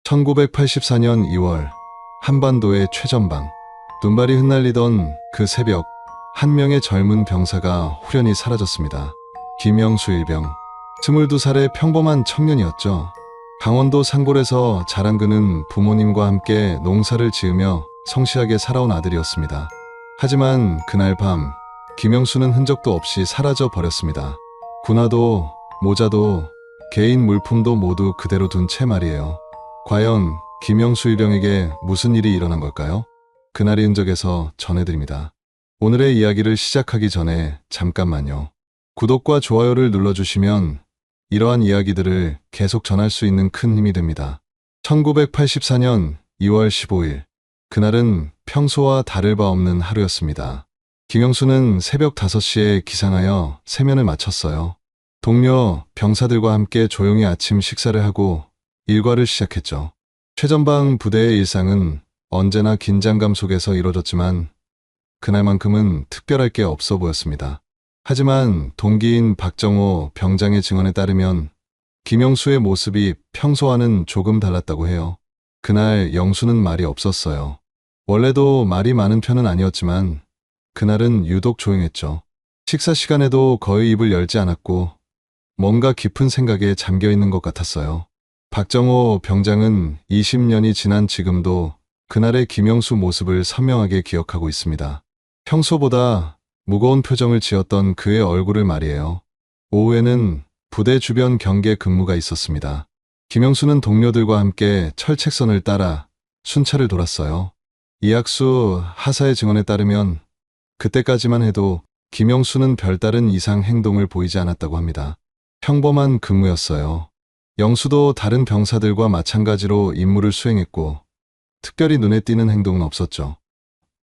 1984년 2월 한반도의 최전방, 눈발이 흩날리던 그 새벽, 한 명의 젊은 병사가 후련히 사라졌습니다. 김영수 일병, 22살의 평범한 청년이었죠. 강원도 상골에서 자란 그는 부모님과 함께 농사를 지으며 성실하게 살아온 아들이었습니다. 하지만 그날 밤, 김영수는 흔적도 없이 사라져 버렸습니다. 군화도, 모자도, 개인 물품도 모두 그대로 둔 채 말이에요. 과연 김영수 일병에게 무슨 일이 일어난 걸까요? 그날의 흔적에서 전해드립니다. 오늘의 이야기를 시작하기 전에 잠깐만요. 구독과 좋아요를 눌러주시면 이러한 이야기들을 계속 전할 수 있는 큰 힘이 됩니다. 1984년 2월 15일, 그날은 평소와 다를 바 없는 하루였습니다. 김영수는 새벽 5시에 기상하여 세면을 마쳤어요. 동료 병사들과 함께 조용히 아침 식사를 하고 일과를 시작했죠. 최전방 부대의 일상은 언제나 긴장감 속에서 이루어졌지만 그날만큼은 특별할 게 없어 보였습니다. 하지만 동기인 박정호 병장의 증언에 따르면 김영수의 모습이 평소와는 조금 달랐다고 해요. 그날 영수는 말이 없었어요. 원래도 말이 많은 편은 아니었지만 그날은 유독 조용했죠. 식사 시간에도 거의 입을 열지 않았고 뭔가 깊은 생각에 잠겨 있는 것 같았어요. 박정호 병장은 20년이 지난 지금도 그날의 김영수 모습을 선명하게 기억하고 있습니다. 평소보다 무거운 표정을 지었던 그의 얼굴을 말이에요. 오후에는 부대 주변 경계 근무가 있었습니다. 김영수는 동료들과 함께 철책선을 따라 순찰을 돌았어요. 이학수 하사의 증언에 따르면 그때까지만 해도 김영수는 별다른 이상 행동을 보이지 않았다고 합니다. 평범한 근무였어요. 영수도 다른 병사들과 마찬가지로 임무를 수행했고 특별히 눈에 띄는 행동은 없었죠.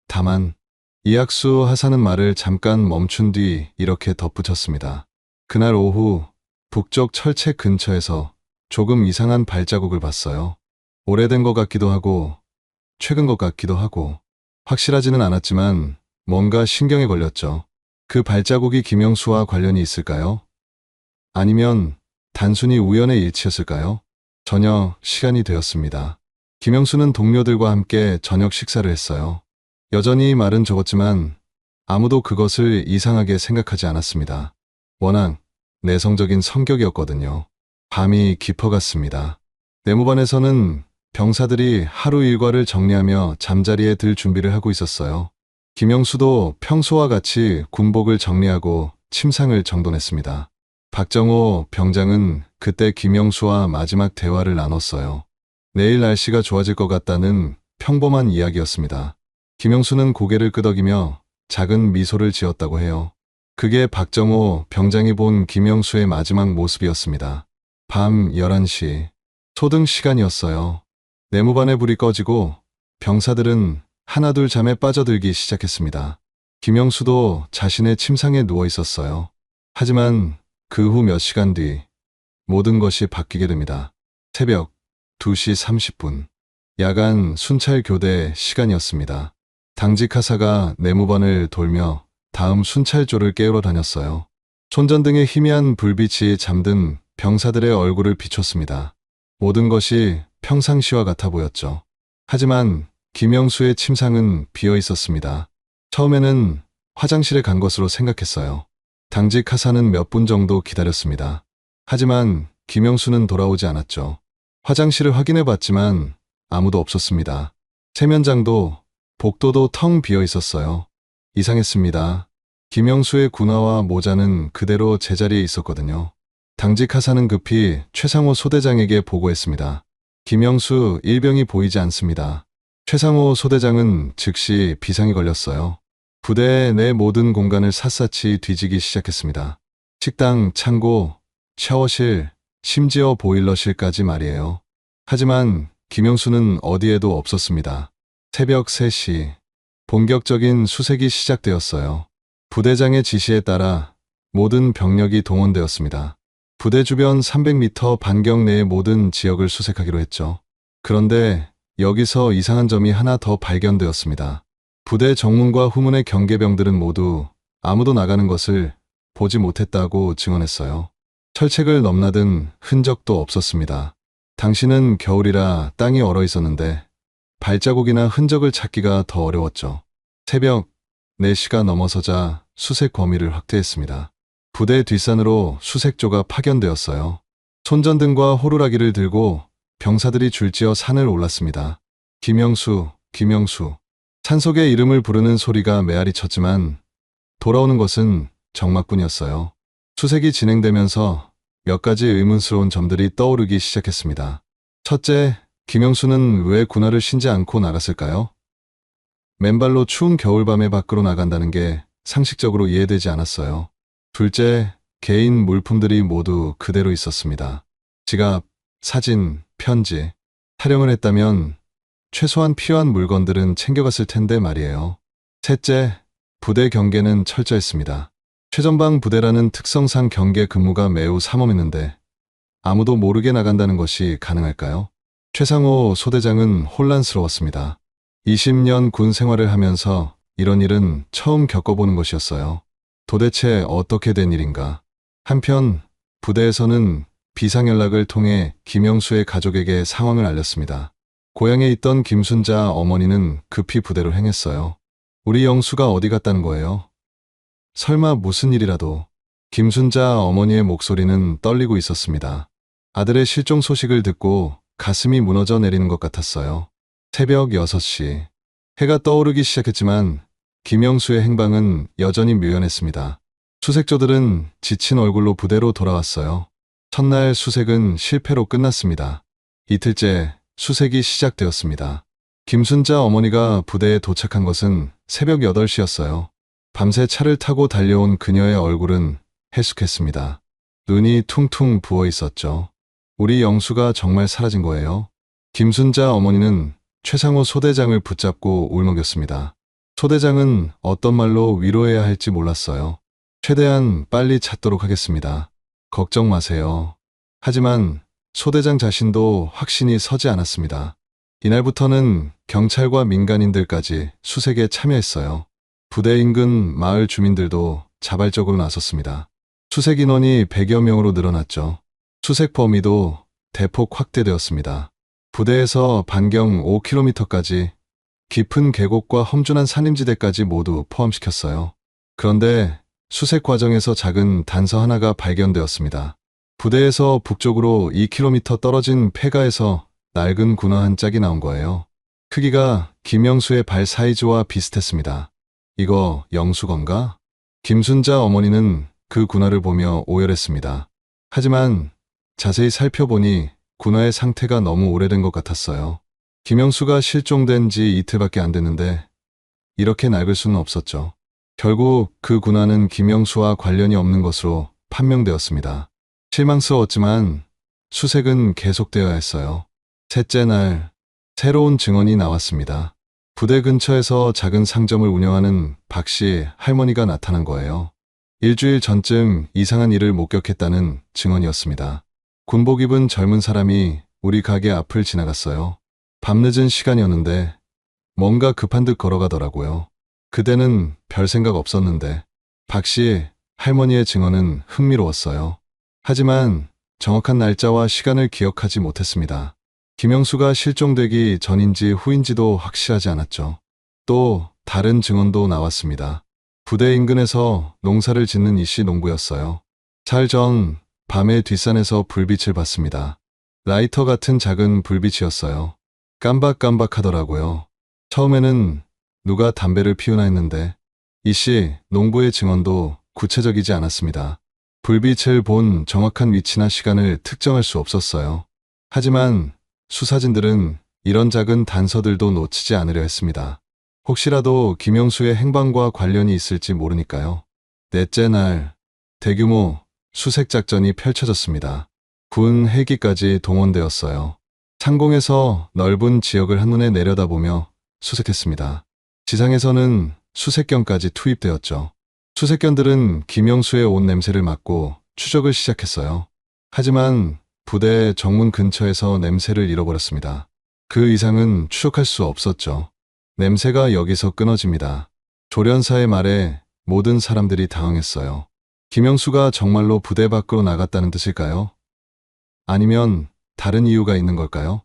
다만 이학수 하사는 말을 잠깐 멈춘 뒤 이렇게 덧붙였습니다. 그날 오후 북쪽 철책 근처에서 조금 이상한 발자국을 봤어요. 오래된 것 같기도 하고 최근 것 같기도 하고 확실하지는 않았지만 뭔가 신경에 걸렸죠. 그 발자국이 김영수와 관련이 있을까요? 아니면 단순히 우연의 일치였을까요? 저녁 시간이 되었습니다. 김영수는 동료들과 함께 저녁 식사를 했어요. 여전히 말은 적었지만 아무도 그것을 이상하게 생각하지 않았습니다. 워낙 내성적인 성격이었거든요. 밤이 깊어갔습니다. 내무반에서는 병사들이 하루 일과를 정리하며 잠자리에 들 준비를 하고 있었어요. 김영수도 평소와 같이 군복을 정리하고 침상을 정돈했습니다. 박정호 병장은 그때 김영수와 마지막 대화를 나눴어요. 내일 날씨가 좋아질 것 같다는 평범한 이야기였습니다. 김영수는 고개를 끄덕이며 작은 미소를 지었다고 해요. 그게 박정호 병장이 본 김영수의 마지막 모습이었습니다. 밤 11시, 소등 시간이었어요. 내무반의 불이 꺼지고 병사들은 하나둘 잠에 빠져들기 시작했습니다. 김영수도 자신의 침상에 누워 있었어요. 하지만 그 후 몇 시간 뒤 모든 것이 바뀌게 됩니다. 새벽 2시 30분, 야간 순찰 교대 시간이었습니다. 당직 하사가 내무반을 돌며 다음 순찰조를 깨우러 다녔어요. 손전등의 희미한 불빛이 잠든 병사들의 얼굴을 비췄습니다. 모든 것이 평상시와 같아 보였죠. 하지만 김영수의 침상은 비어 있었습니다. 처음에는 화장실에 간 것으로 생각했어요. 당직 하사는 몇 분 정도 기다렸습니다. 하지만 김영수는 돌아오지 않았죠. 화장실을 확인해 봤지만 아무도 없었습니다. 세면장도 복도도 텅 비어 있었어요. 이상했습니다. 김영수의 군화와 모자는 그대로 제자리에 있었거든요. 당직 하사는 급히 최상호 소대장에게 보고했습니다. 김영수 일병이 보이지 않습니다. 최상호 소대장은 즉시 비상이 걸렸어요. 부대 내 모든 공간을 샅샅이 뒤지기 시작했습니다. 식당, 창고, 샤워실, 심지어 보일러실까지 말이에요. 하지만 김영수는 어디에도 없었습니다. 새벽 3시, 본격적인 수색이 시작되었어요. 부대장의 지시에 따라 모든 병력이 동원되었습니다. 부대 주변 300m 반경 내의 모든 지역을 수색하기로 했죠. 그런데 여기서 이상한 점이 하나 더 발견되었습니다. 부대 정문과 후문의 경계병들은 모두 아무도 나가는 것을 보지 못했다고 증언했어요. 철책을 넘나든 흔적도 없었습니다. 당시는 겨울이라 땅이 얼어 있었는데 발자국이나 흔적을 찾기가 더 어려웠죠. 새벽 4시가 넘어서자 수색 범위를 확대했습니다. 부대 뒷산으로 수색조가 파견되었어요. 손전등과 호루라기를 들고 병사들이 줄지어 산을 올랐습니다. 김영수, 김영수. 산속의 이름을 부르는 소리가 메아리 쳤지만 돌아오는 것은 적막뿐이었어요. 수색이 진행되면서 몇 가지 의문스러운 점들이 떠오르기 시작했습니다. 첫째, 김영수는 왜 군화를 신지 않고 나갔을까요? 맨발로 추운 겨울밤에 밖으로 나간다는 게 상식적으로 이해되지 않았어요. 둘째, 개인 물품들이 모두 그대로 있었습니다. 지갑, 사진, 편지. 탈영을 했다면 최소한 필요한 물건들은 챙겨갔을 텐데 말이에요. 셋째, 부대 경계는 철저했습니다. 최전방 부대라는 특성상 경계 근무가 매우 삼엄했는데 아무도 모르게 나간다는 것이 가능할까요? 최상호 소대장은 혼란스러웠습니다. 20년 군 생활을 하면서 이런 일은 처음 겪어보는 것이었어요. 도대체 어떻게 된 일인가? 한편 부대에서는 비상연락을 통해 김영수의 가족에게 상황을 알렸습니다. 고향에 있던 김순자 어머니는 급히 부대로 행했어요. 우리 영수가 어디 갔다는 거예요? 설마 무슨 일이라도. 김순자 어머니의 목소리는 떨리고 있었습니다. 아들의 실종 소식을 듣고 가슴이 무너져 내리는 것 같았어요. 새벽 6시. 해가 떠오르기 시작했지만 김영수의 행방은 여전히 묘연했습니다. 수색조들은 지친 얼굴로 부대로 돌아왔어요. 첫날 수색은 실패로 끝났습니다. 이틀째 수색이 시작되었습니다. 김순자 어머니가 부대에 도착한 것은 새벽 8시였어요. 밤새 차를 타고 달려온 그녀의 얼굴은 해숙했습니다. 눈이 퉁퉁 부어 있었죠. 우리 영수가 정말 사라진 거예요? 김순자 어머니는 최상호 소대장을 붙잡고 울먹였습니다. 소대장은 어떤 말로 위로해야 할지 몰랐어요. 최대한 빨리 찾도록 하겠습니다. 걱정 마세요. 하지만 소대장 자신도 확신이 서지 않았습니다. 이날부터는 경찰과 민간인들까지 수색에 참여했어요. 부대 인근 마을 주민들도 자발적으로 나섰습니다. 수색 인원이 100여 명으로 늘어났죠. 수색 범위도 대폭 확대되었습니다. 부대에서 반경 5km까지 깊은 계곡과 험준한 산림지대까지 모두 포함시켰어요. 그런데 수색 과정에서 작은 단서 하나가 발견되었습니다. 부대에서 북쪽으로 2km 떨어진 폐가에서 낡은 군화 한 짝이 나온 거예요. 크기가 김영수의 발 사이즈와 비슷했습니다. 이거 영수 건가? 김순자 어머니는 그 군화를 보며 오열했습니다. 하지만 자세히 살펴보니 군화의 상태가 너무 오래된 것 같았어요. 김영수가 실종된 지 이틀밖에 안 됐는데 이렇게 낡을 수는 없었죠. 결국 그 군화는 김영수와 관련이 없는 것으로 판명되었습니다. 실망스러웠지만 수색은 계속되어야 했어요. 셋째 날, 새로운 증언이 나왔습니다. 부대 근처에서 작은 상점을 운영하는 박씨 할머니가 나타난 거예요. 일주일 전쯤 이상한 일을 목격했다는 증언이었습니다. 군복 입은 젊은 사람이 우리 가게 앞을 지나갔어요. 밤늦은 시간이었는데 뭔가 급한 듯 걸어가더라고요. 그대는 별 생각 없었는데 박씨 할머니의 증언은 흥미로웠어요. 하지만 정확한 날짜와 시간을 기억하지 못했습니다. 김영수가 실종되기 전인지 후인지도 확실하지 않았죠. 또 다른 증언도 나왔습니다. 부대 인근에서 농사를 짓는 이씨 농부였어요. 사흘 전 밤에 뒷산에서 불빛을 봤습니다. 라이터 같은 작은 불빛이었어요. 깜박깜박하더라고요. 처음에는 누가 담배를 피우나 했는데 이씨 농부의 증언도 구체적이지 않았습니다. 불빛을 본 정확한 위치나 시간을 특정할 수 없었어요. 하지만 수사진들은 이런 작은 단서들도 놓치지 않으려 했습니다. 혹시라도 김영수의 행방과 관련이 있을지 모르니까요. 넷째 날, 대규모 수색작전이 펼쳐졌습니다. 군 헬기까지 동원되었어요. 상공에서 넓은 지역을 한눈에 내려다보며 수색했습니다. 지상에서는 수색견까지 투입되었죠. 수색견들은 김영수의 옷 냄새를 맡고 추적을 시작했어요. 하지만 부대 정문 근처에서 냄새를 잃어버렸습니다. 그 이상은 추적할 수 없었죠. 냄새가 여기서 끊어집니다. 조련사의 말에 모든 사람들이 당황했어요. 김영수가 정말로 부대 밖으로 나갔다는 뜻일까요? 아니면 다른 이유가 있는 걸까요?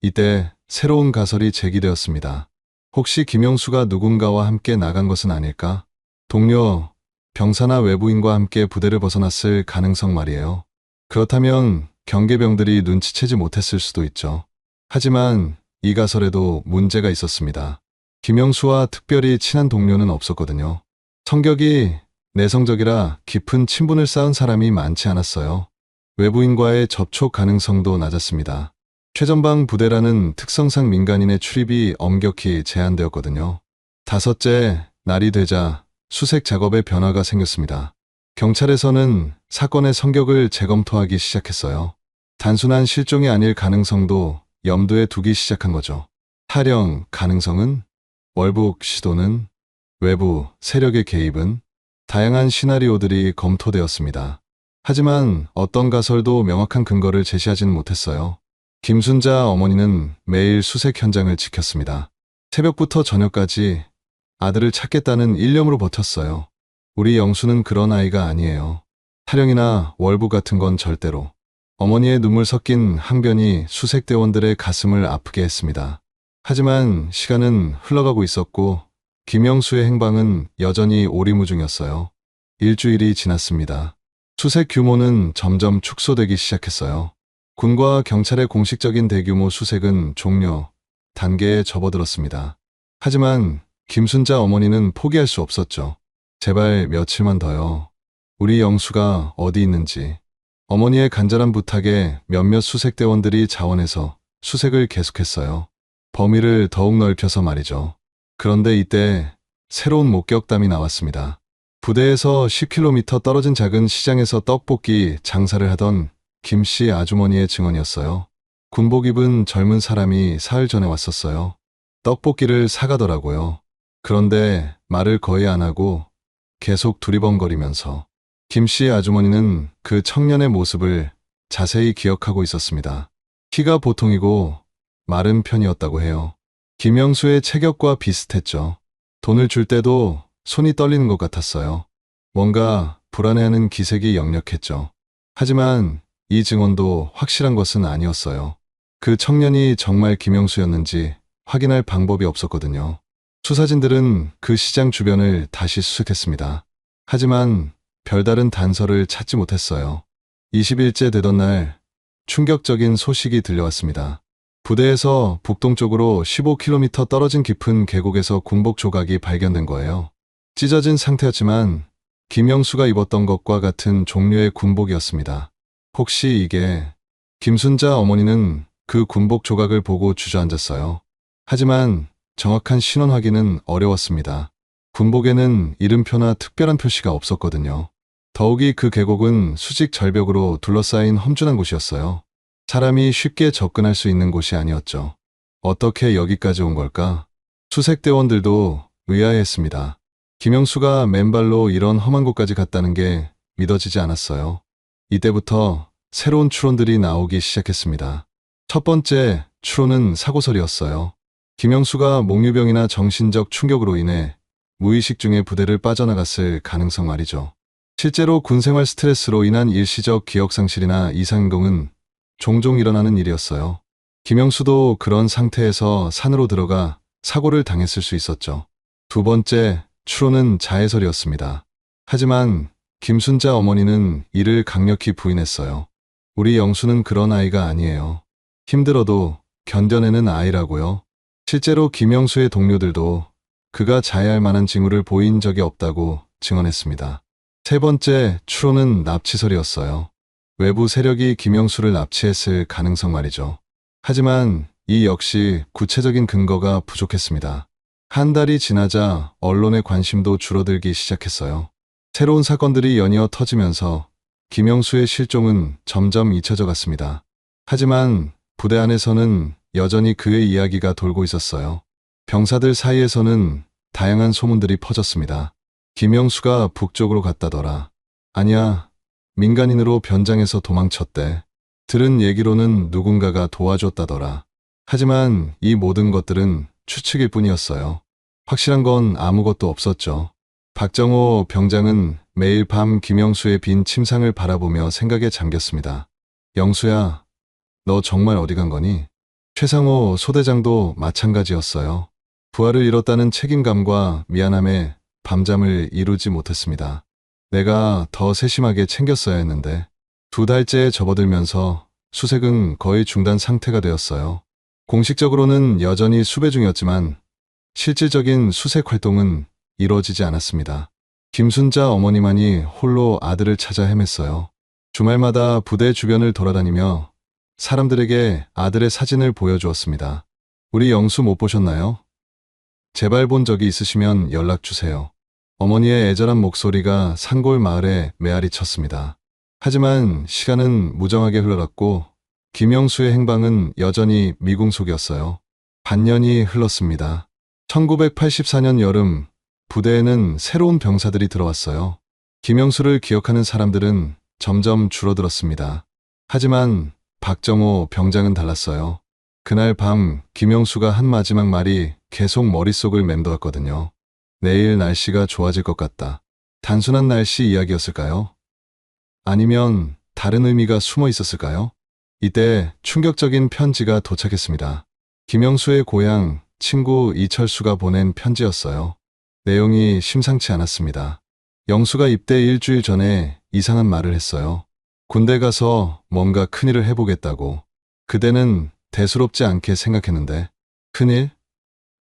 이때 새로운 가설이 제기되었습니다. 혹시 김영수가 누군가와 함께 나간 것은 아닐까? 동료, 병사나 외부인과 함께 부대를 벗어났을 가능성 말이에요. 그렇다면 경계병들이 눈치채지 못했을 수도 있죠. 하지만 이 가설에도 문제가 있었습니다. 김영수와 특별히 친한 동료는 없었거든요. 성격이 내성적이라 깊은 친분을 쌓은 사람이 많지 않았어요. 외부인과의 접촉 가능성도 낮았습니다. 최전방 부대라는 특성상 민간인의 출입이 엄격히 제한되었거든요. 다섯째, 날이 되자 수색 작업에 변화가 생겼습니다. 경찰에서는 사건의 성격을 재검토하기 시작했어요. 단순한 실종이 아닐 가능성도 염두에 두기 시작한 거죠. 탈영 가능성은? 월북 시도는? 외부 세력의 개입은? 다양한 시나리오들이 검토되었습니다. 하지만 어떤 가설도 명확한 근거를 제시하지는 못했어요. 김순자 어머니는 매일 수색 현장을 지켰습니다. 새벽부터 저녁까지 아들을 찾겠다는 일념으로 버텼어요. 우리 영수는 그런 아이가 아니에요. 탈영이나 월북 같은 건 절대로. 어머니의 눈물 섞인 항변이 수색대원들의 가슴을 아프게 했습니다. 하지만 시간은 흘러가고 있었고 김영수의 행방은 여전히 오리무중이었어요. 일주일이 지났습니다. 수색 규모는 점점 축소되기 시작했어요. 군과 경찰의 공식적인 대규모 수색은 종료 단계에 접어들었습니다. 하지만 김순자 어머니는 포기할 수 없었죠. 제발 며칠만 더요. 우리 영수가 어디 있는지. 어머니의 간절한 부탁에 몇몇 수색대원들이 자원해서 수색을 계속했어요. 범위를 더욱 넓혀서 말이죠. 그런데 이때 새로운 목격담이 나왔습니다. 부대에서 10km 떨어진 작은 시장에서 떡볶이 장사를 하던 김씨 아주머니의 증언이었어요. 군복 입은 젊은 사람이 사흘 전에 왔었어요. 떡볶이를 사가더라고요. 그런데 말을 거의 안 하고 계속 두리번거리면서 김씨 아주머니는 그 청년의 모습을 자세히 기억하고 있었습니다. 키가 보통이고 마른 편이었다고 해요. 김영수의 체격과 비슷했죠. 돈을 줄 때도 손이 떨리는 것 같았어요. 뭔가 불안해하는 기색이 역력했죠. 하지만 이 증언도 확실한 것은 아니었어요. 그 청년이 정말 김영수였는지 확인할 방법이 없었거든요. 수사진들은 그 시장 주변을 다시 수색했습니다. 하지만 별다른 단서를 찾지 못했어요. 20일째 되던 날 충격적인 소식이 들려왔습니다. 부대에서 북동쪽으로 15km 떨어진 깊은 계곡에서 군복 조각이 발견된 거예요. 찢어진 상태였지만 김영수가 입었던 것과 같은 종류의 군복이었습니다. 혹시 이게... 김순자 어머니는 그 군복 조각을 보고 주저앉았어요. 하지만 정확한 신원 확인은 어려웠습니다. 군복에는 이름표나 특별한 표시가 없었거든요. 더욱이 그 계곡은 수직 절벽으로 둘러싸인 험준한 곳이었어요. 사람이 쉽게 접근할 수 있는 곳이 아니었죠. 어떻게 여기까지 온 걸까? 수색대원들도 의아해했습니다. 김영수가 맨발로 이런 험한 곳까지 갔다는 게 믿어지지 않았어요. 이때부터 새로운 추론들이 나오기 시작했습니다. 첫 번째 추론은 사고설이었어요. 김영수가 몽유병이나 정신적 충격으로 인해 무의식 중에 부대를 빠져나갔을 가능성 말이죠. 실제로 군생활 스트레스로 인한 일시적 기억상실이나 이상행동은 종종 일어나는 일이었어요. 김영수도 그런 상태에서 산으로 들어가 사고를 당했을 수 있었죠. 두 번째 추론은 자해설이었습니다. 하지만 김순자 어머니는 이를 강력히 부인했어요. 우리 영수는 그런 아이가 아니에요. 힘들어도 견뎌내는 아이라고요. 실제로 김영수의 동료들도 그가 자해할 만한 징후를 보인 적이 없다고 증언했습니다. 세 번째 추론은 납치설이었어요. 외부 세력이 김영수를 납치했을 가능성 말이죠. 하지만 이 역시 구체적인 근거가 부족했습니다. 한 달이 지나자 언론의 관심도 줄어들기 시작했어요. 새로운 사건들이 연이어 터지면서 김영수의 실종은 점점 잊혀져 갔습니다. 하지만 부대 안에서는 여전히 그의 이야기가 돌고 있었어요. 병사들 사이에서는 다양한 소문들이 퍼졌습니다. 김영수가 북쪽으로 갔다더라. 아니야, 민간인으로 변장해서 도망쳤대. 들은 얘기로는 누군가가 도와줬다더라. 하지만 이 모든 것들은 추측일 뿐이었어요. 확실한 건 아무것도 없었죠. 박정호 병장은 매일 밤 김영수의 빈 침상을 바라보며 생각에 잠겼습니다. 영수야, 너 정말 어디 간 거니? 최상호 소대장도 마찬가지였어요. 부하를 잃었다는 책임감과 미안함에 밤잠을 이루지 못했습니다. 내가 더 세심하게 챙겼어야 했는데 2달째 접어들면서 수색은 거의 중단 상태가 되었어요. 공식적으로는 여전히 수배 중이었지만 실질적인 수색 활동은 이루어지지 않았습니다. 김순자 어머니만이 홀로 아들을 찾아 헤맸어요. 주말마다 부대 주변을 돌아다니며 사람들에게 아들의 사진을 보여주었습니다. 우리 영수 못 보셨나요? 제발 본 적이 있으시면 연락 주세요. 어머니의 애절한 목소리가 산골 마을에 메아리 쳤습니다. 하지만 시간은 무정하게 흘러갔고 김영수의 행방은 여전히 미궁속이었어요. 반년이 흘렀습니다. 1984년 여름 부대에는 새로운 병사들이 들어왔어요. 김영수를 기억하는 사람들은 점점 줄어들었습니다. 하지만 박정호 병장은 달랐어요. 그날 밤 김영수가 한 마지막 말이 계속 머릿속을 맴돌았거든요. 내일 날씨가 좋아질 것 같다. 단순한 날씨 이야기였을까요? 아니면 다른 의미가 숨어 있었을까요? 이때 충격적인 편지가 도착했습니다. 김영수의 고향 친구 이철수가 보낸 편지였어요. 내용이 심상치 않았습니다. 영수가 입대 일주일 전에 이상한 말을 했어요. 군대 가서 뭔가 큰일을 해보겠다고. 그대는 대수롭지 않게 생각했는데 큰일?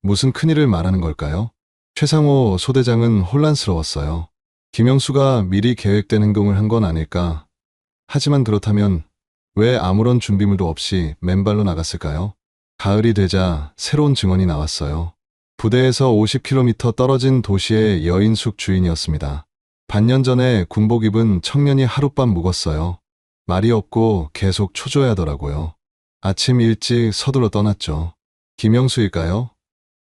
무슨 큰일을 말하는 걸까요? 최상호 소대장은 혼란스러웠어요. 김영수가 미리 계획된 행동을 한 건 아닐까? 하지만 그렇다면 왜 아무런 준비물도 없이 맨발로 나갔을까요? 가을이 되자 새로운 증언이 나왔어요. 부대에서 50km 떨어진 도시의 여인숙 주인이었습니다. 반년 전에 군복 입은 청년이 하룻밤 묵었어요. 말이 없고 계속 초조해하더라고요. 아침 일찍 서둘러 떠났죠. 김영수일까요?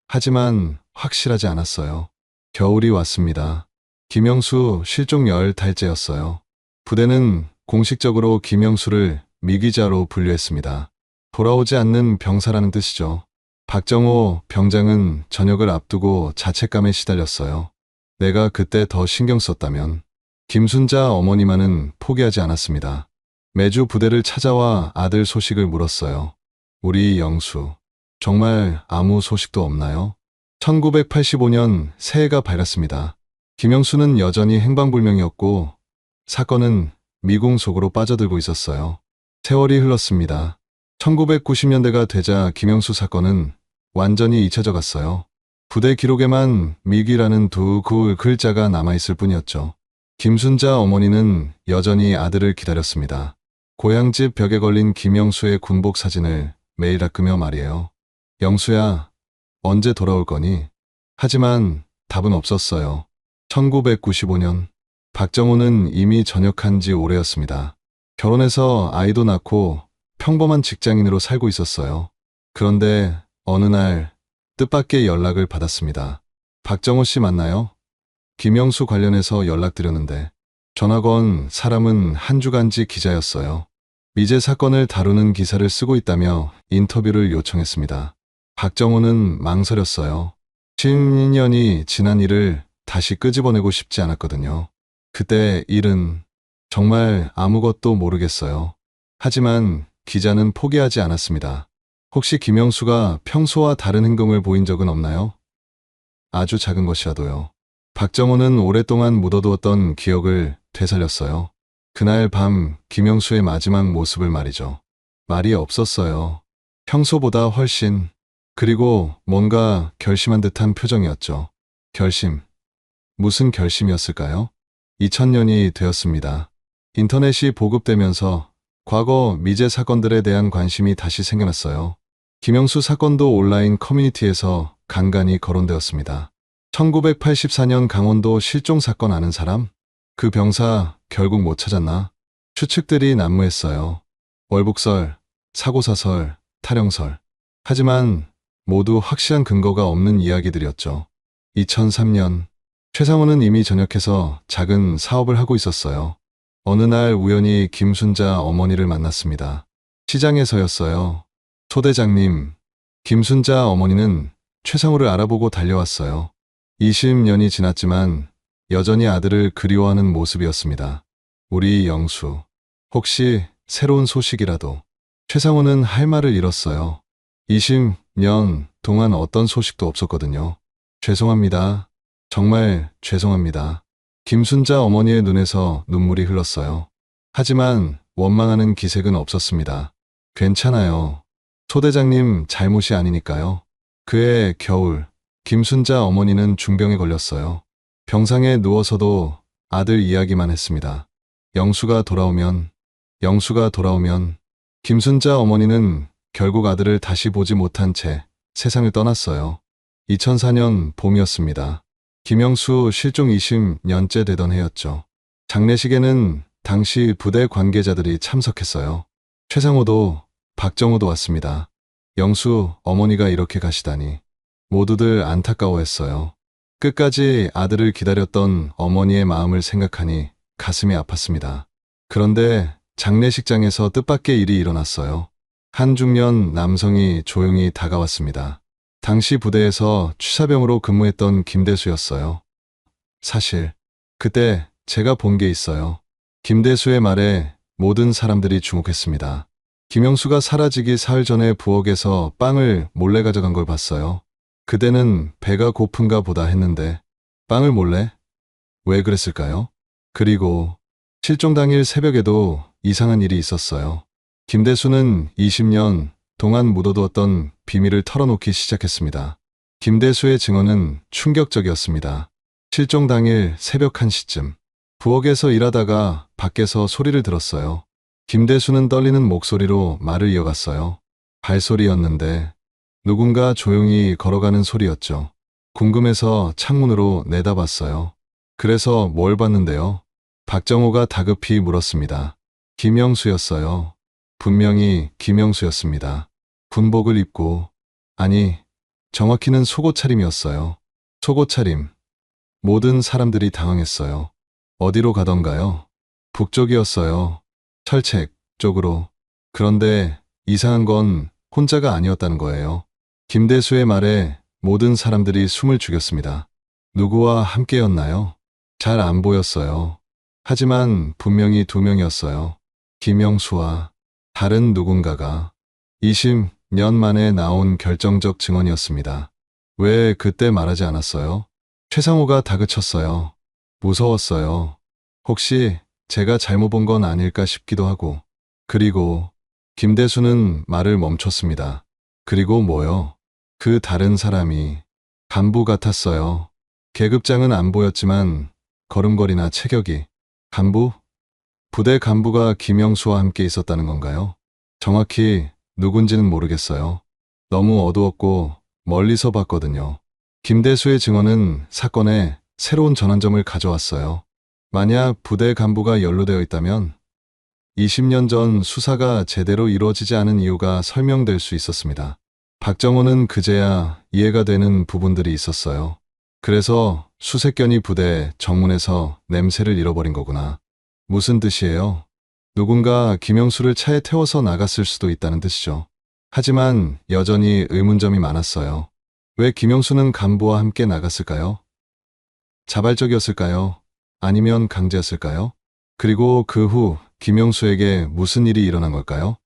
하지만 확실하지 않았어요. 겨울이 왔습니다. 김영수 실종 10달째였어요. 부대는 공식적으로 김영수를 미기자로 분류했습니다. 돌아오지 않는 병사라는 뜻이죠. 박정호 병장은 저녁을 앞두고 자책감에 시달렸어요. 내가 그때 더 신경 썼다면. 김순자 어머니만은 포기하지 않았습니다. 매주 부대를 찾아와 아들 소식을 물었어요. 우리 영수, 정말 아무 소식도 없나요? 1985년 새해가 밝았습니다. 김영수는 여전히 행방불명이었고 사건은 미궁 속으로 빠져들고 있었어요. 세월이 흘렀습니다. 1990년대가 되자 김영수 사건은 완전히 잊혀져 갔어요. 부대 기록에만 미기라는 두 글자가 남아있을 뿐이었죠. 김순자 어머니는 여전히 아들을 기다렸습니다. 고향집 벽에 걸린 김영수의 군복 사진을 매일 닦으며 말이에요. 영수야, 언제 돌아올 거니? 하지만 답은 없었어요. 1995년 박정호는 이미 전역한 지 오래였습니다. 결혼해서 아이도 낳고 평범한 직장인으로 살고 있었어요. 그런데 어느 날 뜻밖의 연락을 받았습니다. 박정호 씨 맞나요? 김영수 관련해서 연락드렸는데 전화 건 사람은 한 주간지 기자였어요. 미제 사건을 다루는 기사를 쓰고 있다며 인터뷰를 요청했습니다. 박정호는 망설였어요. 10년이 지난 일을 다시 끄집어내고 싶지 않았거든요. 그때 일은 정말 아무것도 모르겠어요. 하지만 기자는 포기하지 않았습니다. 혹시 김영수가 평소와 다른 행동을 보인 적은 없나요? 아주 작은 것이라도요. 박정호는 오랫동안 묻어두었던 기억을 되살렸어요. 그날 밤 김영수의 마지막 모습을 말이죠. 말이 없었어요. 평소보다 훨씬, 그리고 뭔가 결심한 듯한 표정이었죠. 결심. 무슨 결심이었을까요? 2000년이 되었습니다. 인터넷이 보급되면서 과거 미제 사건들에 대한 관심이 다시 생겨났어요. 김영수 사건도 온라인 커뮤니티에서 간간히 거론되었습니다. 1984년 강원도 실종 사건 아는 사람? 그 병사 결국 못 찾았나? 추측들이 난무했어요. 월북설, 사고사설, 탈영설. 하지만 모두 확실한 근거가 없는 이야기들이었죠. 2003년 최상호는 이미 전역해서 작은 사업을 하고 있었어요. 어느 날 우연히 김순자 어머니를 만났습니다. 시장에서였어요. 소대장님, 김순자 어머니는 최상호를 알아보고 달려왔어요. 20년이 지났지만 여전히 아들을 그리워하는 모습이었습니다. 우리 영수, 혹시 새로운 소식이라도 최상호는 할 말을 잃었어요. 20년 동안 어떤 소식도 없었거든요. 죄송합니다. 정말 죄송합니다. 김순자 어머니의 눈에서 눈물이 흘렀어요. 하지만 원망하는 기색은 없었습니다. 괜찮아요. 소대장님 잘못이 아니니까요. 그해 겨울, 김순자 어머니는 중병에 걸렸어요. 병상에 누워서도 아들 이야기만 했습니다. 영수가 돌아오면, 영수가 돌아오면. 김순자 어머니는 결국 아들을 다시 보지 못한 채 세상을 떠났어요. 2004년 봄이었습니다. 김영수 실종 20년째 되던 해였죠. 장례식에는 당시 부대 관계자들이 참석했어요. 최상호도 박정호도 왔습니다. 영수 어머니가 이렇게 가시다니 모두들 안타까워했어요. 끝까지 아들을 기다렸던 어머니의 마음을 생각하니 가슴이 아팠습니다. 그런데 장례식장에서 뜻밖의 일이 일어났어요. 한 중년 남성이 조용히 다가왔습니다. 당시 부대에서 취사병으로 근무했던 김대수였어요. 사실 그때 제가 본 게 있어요. 김대수의 말에 모든 사람들이 주목했습니다. 김영수가 사라지기 사흘 전에 부엌에서 빵을 몰래 가져간 걸 봤어요. 그대는 배가 고픈가 보다 했는데 빵을 몰래? 왜 그랬을까요? 그리고 실종 당일 새벽에도 이상한 일이 있었어요. 김대수는 20년 동안 묻어두었던 비밀을 털어놓기 시작했습니다. 김대수의 증언은 충격적이었습니다. 실종 당일 새벽 1시쯤 부엌에서 일하다가 밖에서 소리를 들었어요. 김대수는 떨리는 목소리로 말을 이어갔어요. 발소리였는데 누군가 조용히 걸어가는 소리였죠. 궁금해서 창문으로 내다봤어요. 그래서 뭘 봤는데요? 박정호가 다급히 물었습니다. 김영수였어요. 분명히 김영수였습니다. 군복을 입고, 아니, 정확히는 속옷 차림이었어요. 속옷 차림. 모든 사람들이 당황했어요. 어디로 가던가요? 북쪽이었어요. 철책 쪽으로. 그런데 이상한 건 혼자가 아니었다는 거예요. 김대수의 말에 모든 사람들이 숨을 죽였습니다. 누구와 함께였나요? 잘 안 보였어요. 하지만 분명히 두 명이었어요. 김영수와 다른 누군가가 20년 만에 나온 결정적 증언이었습니다. 왜 그때 말하지 않았어요? 최상호가 다그쳤어요. 무서웠어요. 혹시 제가 잘못 본 건 아닐까 싶기도 하고. 그리고 김대수는 말을 멈췄습니다. 그리고 뭐요? 그 다른 사람이 간부 같았어요. 계급장은 안 보였지만 걸음걸이나 체격이. 간부? 부대 간부가 김영수와 함께 있었다는 건가요? 정확히 누군지는 모르겠어요. 너무 어두웠고 멀리서 봤거든요. 김대수의 증언은 사건에 새로운 전환점을 가져왔어요. 만약 부대 간부가 연루되어 있다면 20년 전 수사가 제대로 이루어지지 않은 이유가 설명될 수 있었습니다. 박정호는 그제야 이해가 되는 부분들이 있었어요. 그래서 수색견이 부대 정문에서 냄새를 잃어버린 거구나. 무슨 뜻이에요? 누군가 김영수를 차에 태워서 나갔을 수도 있다는 뜻이죠. 하지만 여전히 의문점이 많았어요. 왜 김영수는 간부와 함께 나갔을까요? 자발적이었을까요? 아니면 강제였을까요? 그리고 그 후 김영수에게 무슨 일이 일어난 걸까요?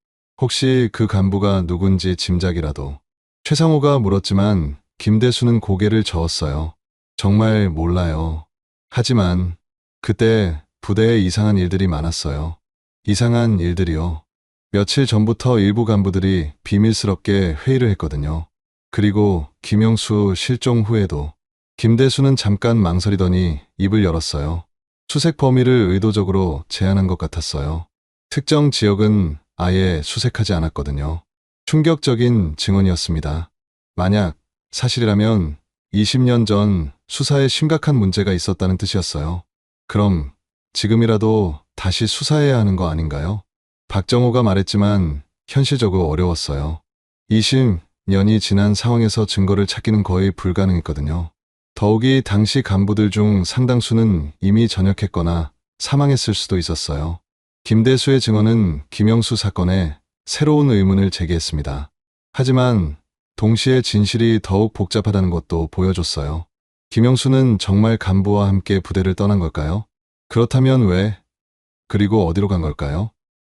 혹시 그 간부가 누군지 짐작이라도. 최상호가 물었지만 김대수는 고개를 저었어요. 정말 몰라요. 하지만 그때 부대에 이상한 일들이 많았어요. 이상한 일들이요. 며칠 전부터 일부 간부들이 비밀스럽게 회의를 했거든요. 그리고 김영수 실종 후에도 김대수는 잠깐 망설이더니 입을 열었어요. 수색 범위를 의도적으로 제한한 것 같았어요. 특정 지역은 아예 수색하지 않았거든요. 충격적인 증언이었습니다. 만약 사실이라면 20년 전 수사에 심각한 문제가 있었다는 뜻이었어요. 그럼 지금이라도 다시 수사해야 하는 거 아닌가요? 박정호가 말했지만 현실적으로 어려웠어요. 20년이 지난 상황에서 증거를 찾기는 거의 불가능했거든요. 더욱이 당시 간부들 중 상당수는 이미 전역했거나 사망했을 수도 있었어요. 김대수의 증언은 김영수 사건에 새로운 의문을 제기했습니다. 하지만 동시에 진실이 더욱 복잡하다는 것도 보여줬어요. 김영수는 정말 간부와 함께 부대를 떠난 걸까요? 그렇다면 왜? 그리고 어디로 간 걸까요?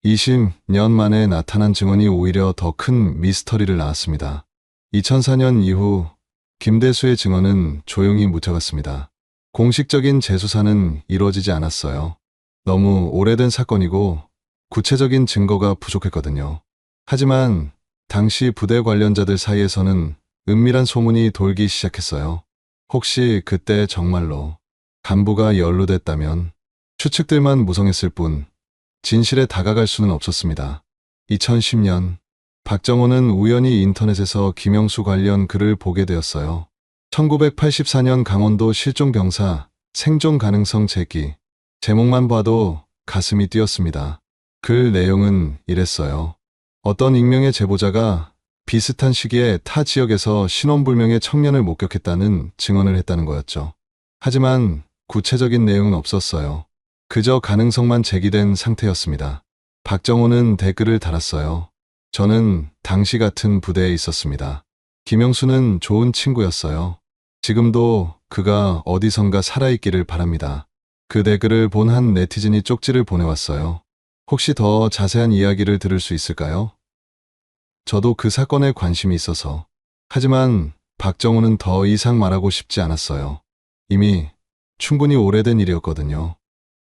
20년 만에 나타난 증언이 오히려 더 큰 미스터리를 낳았습니다. 2004년 이후 김대수의 증언은 조용히 묻혀갔습니다. 공식적인 재수사는 이루어지지 않았어요. 너무 오래된 사건이고 구체적인 증거가 부족했거든요. 하지만 당시 부대 관련자들 사이에서는 은밀한 소문이 돌기 시작했어요. 혹시 그때 정말로 간부가 연루됐다면 추측들만 무성했을 뿐 진실에 다가갈 수는 없었습니다. 2010년 박정호는 우연히 인터넷에서 김영수 관련 글을 보게 되었어요. 1984년 강원도 실종병사 생존 가능성 제기. 제목만 봐도 가슴이 뛰었습니다. 글 내용은 이랬어요. 어떤 익명의 제보자가 비슷한 시기에 타 지역에서 신원불명의 청년을 목격했다는 증언을 했다는 거였죠. 하지만 구체적인 내용은 없었어요. 그저 가능성만 제기된 상태였습니다. 박정호는 댓글을 달았어요. 저는 당시 같은 부대에 있었습니다. 김영수는 좋은 친구였어요. 지금도 그가 어디선가 살아있기를 바랍니다. 그 댓글을 본 한 네티즌이 쪽지를 보내왔어요. 혹시 더 자세한 이야기를 들을 수 있을까요? 저도 그 사건에 관심이 있어서. 하지만 박정호는 더 이상 말하고 싶지 않았어요. 이미 충분히 오래된 일이었거든요.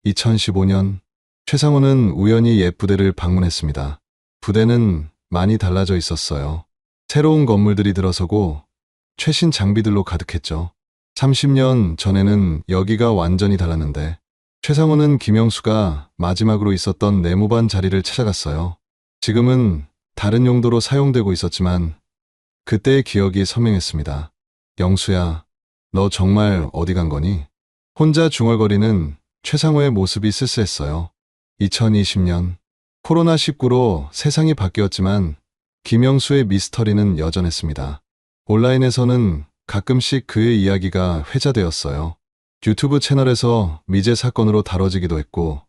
2015년 최상호는 우연히 옛 부대를 방문했습니다. 부대는 많이 달라져 있었어요. 새로운 건물들이 들어서고 최신 장비들로 가득했죠. 30년 전에는 여기가 완전히 달랐는데 최상호는 김영수가 마지막으로 있었던 내무반 자리를 찾아갔어요. 지금은 다른 용도로 사용되고 있었지만 그때의 기억이 선명했습니다. 영수야, 너 정말 어디 간 거니? 혼자 중얼거리는 최상호의 모습이 쓸쓸했어요. 2020년 코로나19로 세상이 바뀌었지만 김영수의 미스터리는 여전했습니다. 온라인에서는 가끔씩 그의 이야기가 회자되었어요. 유튜브 채널에서 미제 사건으로 다뤄지기도 했고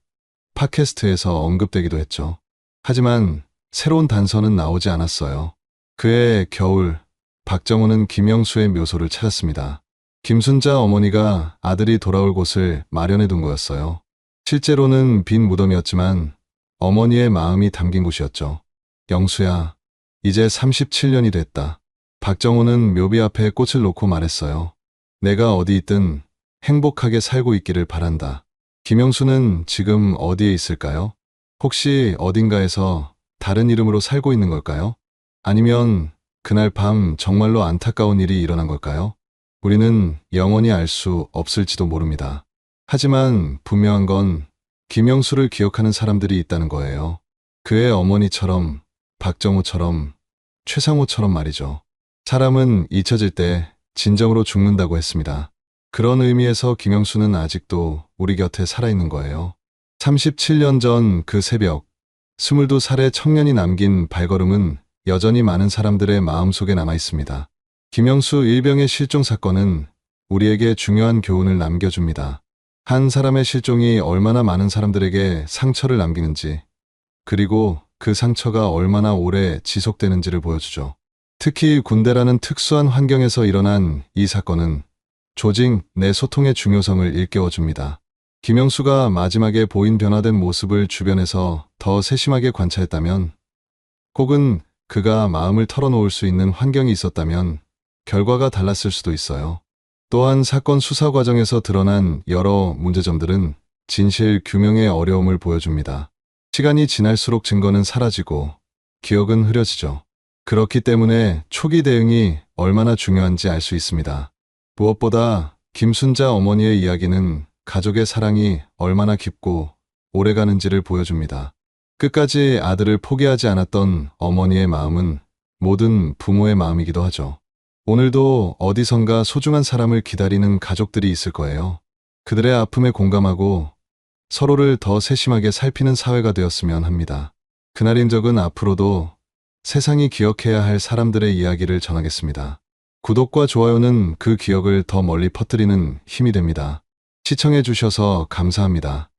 팟캐스트에서 언급되기도 했죠. 하지만 새로운 단서는 나오지 않았어요. 그해 겨울 박정호는 김영수의 묘소를 찾았습니다. 김순자 어머니가 아들이 돌아올 곳을 마련해 둔 거였어요. 실제로는 빈 무덤이었지만 어머니의 마음이 담긴 곳이었죠. 영수야, 이제 37년이 됐다. 박정호는 묘비 앞에 꽃을 놓고 말했어요. 내가 어디 있든 행복하게 살고 있기를 바란다. 김영수는 지금 어디에 있을까요? 혹시 어딘가에서 다른 이름으로 살고 있는 걸까요? 아니면 그날 밤 정말로 안타까운 일이 일어난 걸까요? 우리는 영원히 알 수 없을지도 모릅니다. 하지만 분명한 건 김영수를 기억하는 사람들이 있다는 거예요. 그의 어머니처럼, 박정호처럼, 최상호처럼 말이죠. 사람은 잊혀질 때 진정으로 죽는다고 했습니다. 그런 의미에서 김영수는 아직도 우리 곁에 살아있는 거예요. 37년 전 그 새벽, 22살의 청년이 남긴 발걸음은 여전히 많은 사람들의 마음속에 남아있습니다. 김영수 일병의 실종 사건은 우리에게 중요한 교훈을 남겨줍니다. 한 사람의 실종이 얼마나 많은 사람들에게 상처를 남기는지, 그리고 그 상처가 얼마나 오래 지속되는지를 보여주죠. 특히 군대라는 특수한 환경에서 일어난 이 사건은 조직 내 소통의 중요성을 일깨워줍니다. 김영수가 마지막에 보인 변화된 모습을 주변에서 더 세심하게 관찰했다면, 혹은 그가 마음을 털어놓을 수 있는 환경이 있었다면 결과가 달랐을 수도 있어요. 또한 사건 수사 과정에서 드러난 여러 문제점들은 진실 규명의 어려움을 보여줍니다. 시간이 지날수록 증거는 사라지고 기억은 흐려지죠. 그렇기 때문에 초기 대응이 얼마나 중요한지 알 수 있습니다. 무엇보다 김순자 어머니의 이야기는 가족의 사랑이 얼마나 깊고 오래가는지를 보여줍니다. 끝까지 아들을 포기하지 않았던 어머니의 마음은 모든 부모의 마음이기도 하죠. 오늘도 어디선가 소중한 사람을 기다리는 가족들이 있을 거예요. 그들의 아픔에 공감하고 서로를 더 세심하게 살피는 사회가 되었으면 합니다. 그날인 적은 앞으로도 세상이 기억해야 할 사람들의 이야기를 전하겠습니다. 구독과 좋아요는 그 기억을 더 멀리 퍼뜨리는 힘이 됩니다. 시청해 주셔서 감사합니다.